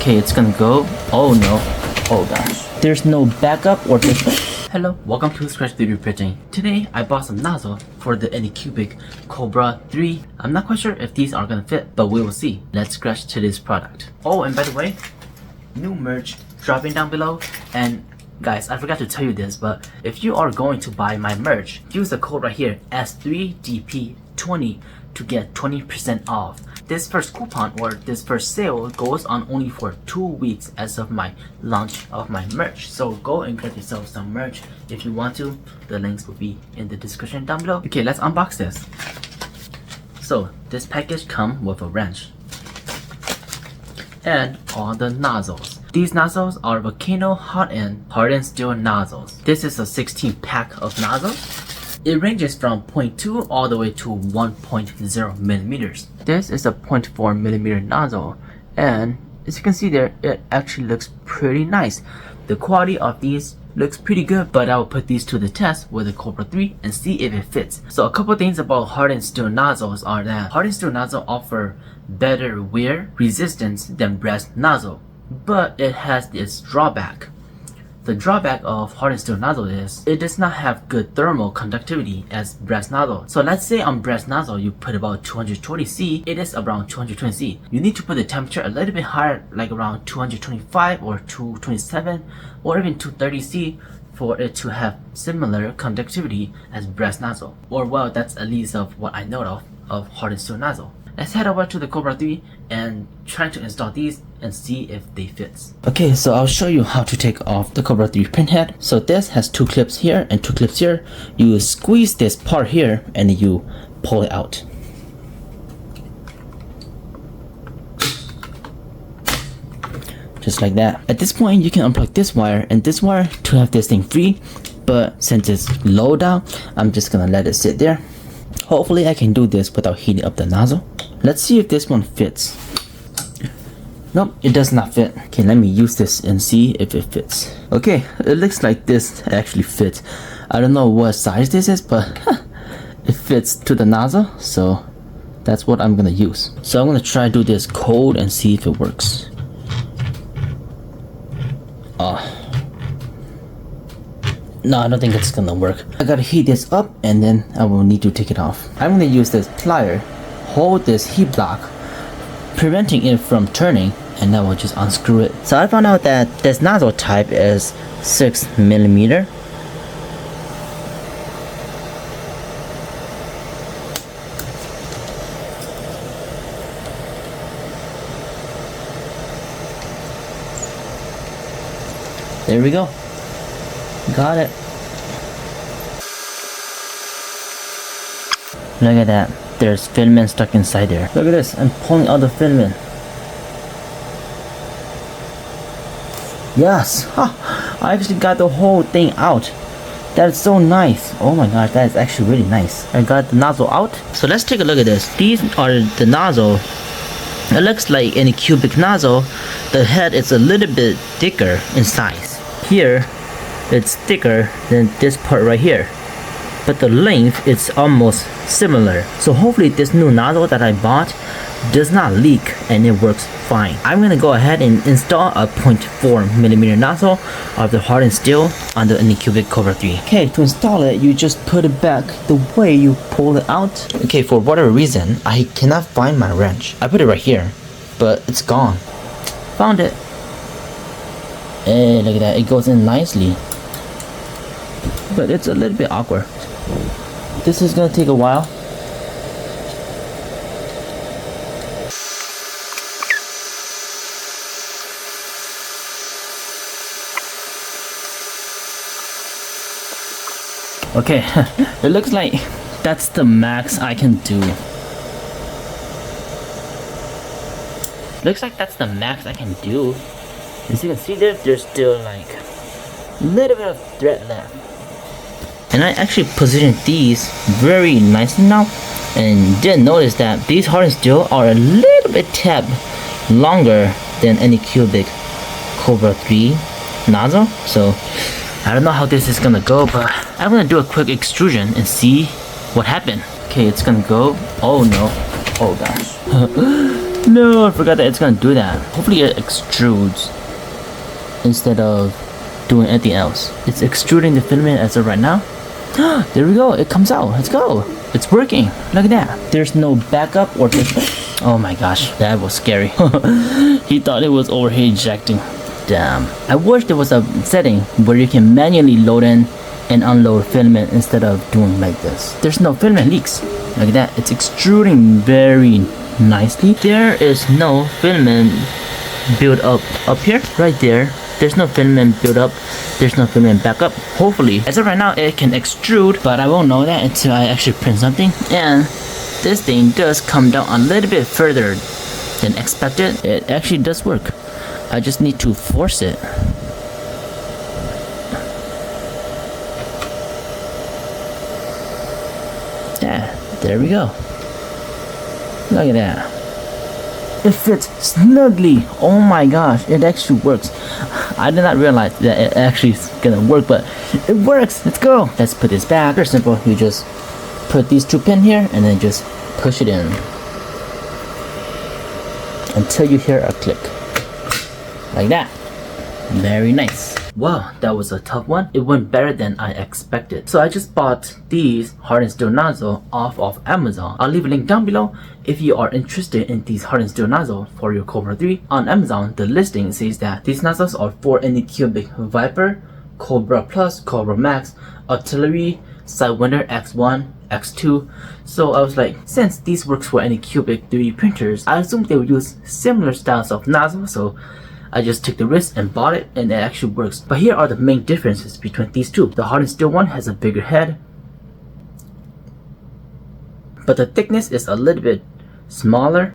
Okay, it's gonna go. Oh no. Oh gosh. There's no backup or this. Hello, welcome to Scratch 3D Printing. Today I bought some nozzle for the Anycubic Kobra 3. I'm not quite sure if these are gonna fit, but we will see. Let's scratch today's product. Oh, and by the way, new merch dropping down below. And guys, I forgot to tell you this, but if you are going to buy my merch, use the code right here S3DP20 to get 20% off. This first coupon or this first sale goes on only for 2 weeks as of my launch of my merch. So go and get yourself some merch if you want to. The links will be in the description down below. Okay, let's unbox this. So this package comes with a wrench and all the nozzles. These nozzles are Volcano Harden steel nozzles. This is a 16 pack of nozzles. It ranges from 0.2 all the way to 1.0 millimeters. This is a 0.4 millimeter nozzle, and as you can see there, it actually looks pretty nice. The quality of these looks pretty good, but I will put these to the test with the Kobra 3 and see if it fits. So a couple things about hardened steel nozzles are that hardened steel nozzle offer better wear resistance than brass nozzle, but it has its drawback. The drawback of hardened steel nozzle is it does not have good thermal conductivity as brass nozzle. So let's say on brass nozzle you put about 220 C, it is around 220 C. You need to put the temperature a little bit higher, like around 225 or 227 or even 230 C for it to have similar conductivity as brass nozzle. Or well, that's at least of what I know of hardened steel nozzle. Let's head over to the Kobra 3 and try to install these and see if they fit. Okay, so I'll show you how to take off the Kobra 3 print head. So this has 2 clips here and 2 clips here. You squeeze this part here and you pull it out. Just like that. At this point, you can unplug this wire and this wire to have this thing free. But since it's low down, I'm just gonna let it sit there. Hopefully I can do this without heating up the nozzle. Let's see if this one fits. Nope, it does not fit. Okay, let me use this and see if it fits. Okay, it looks like this actually fits. I don't know what size this is, but it fits to the nozzle, so that's what I'm gonna use. So I'm gonna try to do this cold and see if it works. No, I don't think it's gonna work. I gotta heat this up and then I will need to take it off. I'm gonna use this plier, hold this heat block, preventing it from turning, and then we'll just unscrew it. So I found out that this nozzle type is 6 millimeter. There we go. Got it. Look at that. There's filament stuck inside there. Look at this. I'm pulling out the filament. Yes. I actually got the whole thing out. That's so nice. Oh my gosh, that is actually really nice. I got the nozzle out. So let's take a look at this. These are the nozzle. It looks like any cubic nozzle. The head is a little bit thicker in size. Here, it's thicker than this part right here, but the length is almost similar. So hopefully this new nozzle that I bought does not leak and it works fine. I'm gonna go ahead and install a 0.4 millimeter nozzle of the hardened steel on the Anycubic Kobra 3. Okay, to install it, you just put it back the way you pull it out. Okay, for whatever reason, I cannot find my wrench. I put it right here, but it's gone. Found it. Hey, look at that, it goes in nicely. But it's a little bit awkward. This is gonna take a while. Okay, it looks like that's the max I can do. Looks like that's the max I can do. As you can see there's still like a little bit of thread left. And I actually positioned these very nicely now, and did notice that these hardened steel are a little bit tad longer than Anycubic Kobra 3 nozzle. So I don't know how this is gonna go, but I'm gonna do a quick extrusion and see what happened. Okay, it's gonna go. Oh no. Oh gosh. No, I forgot that it's gonna do that. Hopefully it extrudes instead of doing anything else. It's extruding the filament as of right now. There we go, it comes out. Let's go. It's working. Look at that. There's no backup or oh my gosh, that was scary. He thought it was overheat ejecting. Damn. I wish there was a setting where you can manually load in and unload filament instead of doing like this. There's no filament leaks. Look at that. It's extruding very nicely. There is no filament build up here. Right there. There's no filament build up. There's no filament backup. Hopefully, as of right now, it can extrude, but I won't know that until I actually print something. And this thing does come down a little bit further than expected. It actually does work. I just need to force it. Yeah, there we go. Look at that. It fits snugly. Oh my gosh, it actually works. I did not realize that it actually is gonna work, but it works. Let's go. Let's put this back. Very simple. You just put these two pins here and then just push it in until you hear a click. Like that. Very nice. Wow, that was a tough one. It went better than I expected. So I just bought these Harden steel nozzle off of Amazon. I'll leave a link down below if you are interested in these Harden steel nozzle for your Kobra 3. On Amazon, the listing says that these nozzles are for Anycubic Viper, Kobra Plus, Kobra Max, Artillery, Sidewinder X1, X2. So I was like, since these works for Anycubic 3D printers, I assumed they would use similar styles of nozzle, so I just took the risk and bought it, and it actually works. But here are the main differences between these two. The Harden steel one has a bigger head, but the thickness is a little bit smaller.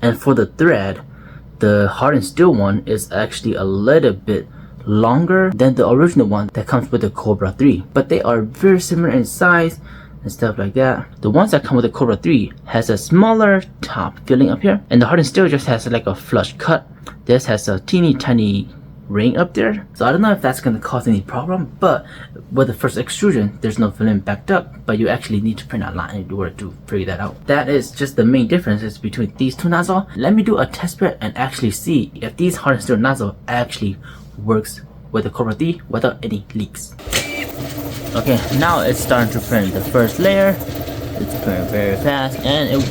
And for the thread, the Harden steel one is actually a little bit longer than the original one that comes with the Kobra 3. But they are very similar in size and stuff like that. The ones that come with the Kobra 3 has a smaller top filling up here, and the Harden steel just has like a flush cut. This has a teeny tiny ring up there, so I don't know if that's going to cause any problem. But with the first extrusion, there's no filament backed up, but you actually need to print a line in order to figure that out. That is just the main differences between these two nozzles. Let me do a test print and actually see if these Harden steel nozzle actually works with the Kobra 3 without any leaks. Okay, now it's starting to print the first layer. It's printing very fast, and it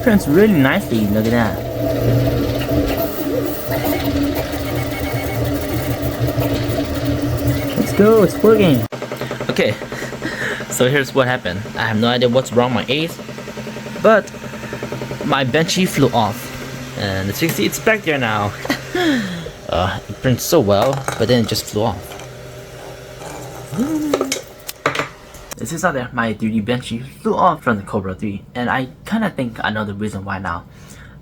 prints really nicely. Look at that. Let's go, it's working. Okay, so here's what happened. I have no idea what's wrong with my ace, but my benchy flew off, and as you can see, it's back there now. It prints so well, but then it just flew off. This is out there, my 3D benchy flew off from the Kobra 3, and I kinda think I know the reason why now.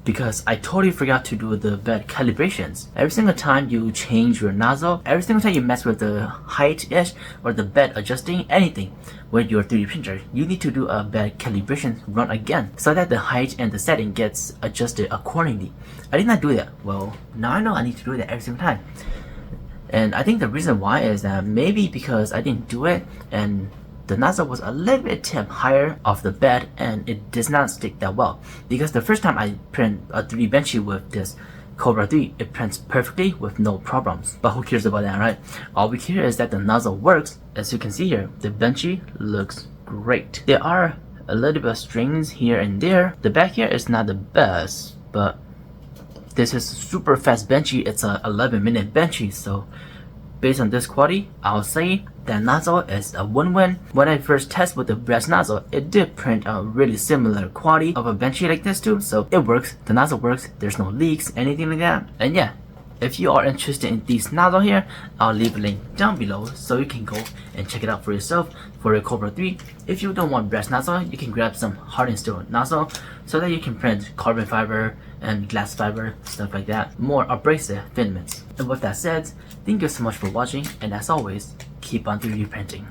Because I totally forgot to do the bed calibrations. Every single time you change your nozzle, every single time you mess with the height-ish or the bed adjusting, anything with your 3D printer, you need to do a bed calibration run again so that the height and the setting gets adjusted accordingly. I did not do that. Well, now I know I need to do that every single time. And I think the reason why is that maybe because I didn't do it and the nozzle was a little bit tip higher off the bed and it does not stick that well. Because the first time I print a 3D benchy with this Kobra 3, it prints perfectly with no problems. But who cares about that, right? All we care is that the nozzle works. As you can see here, the benchy looks great. There are a little bit of strings here and there. The back here is not the best, but this is super fast benchy. It's a 11-minute benchy, so based on this quality, I'll say that nozzle is a win-win. When I first tested with the brass nozzle, it did print a really similar quality of a benchy like this too, so it works. The nozzle works, there's no leaks, anything like that. And yeah, if you are interested in these nozzle here, I'll leave a link down below so you can go and check it out for yourself for your Kobra 3. If you don't want brass nozzle, you can grab some hardened steel nozzle so that you can print carbon fiber and glass fiber, stuff like that, more abrasive filaments. And with that said, thank you so much for watching, and as always, keep on 3D printing.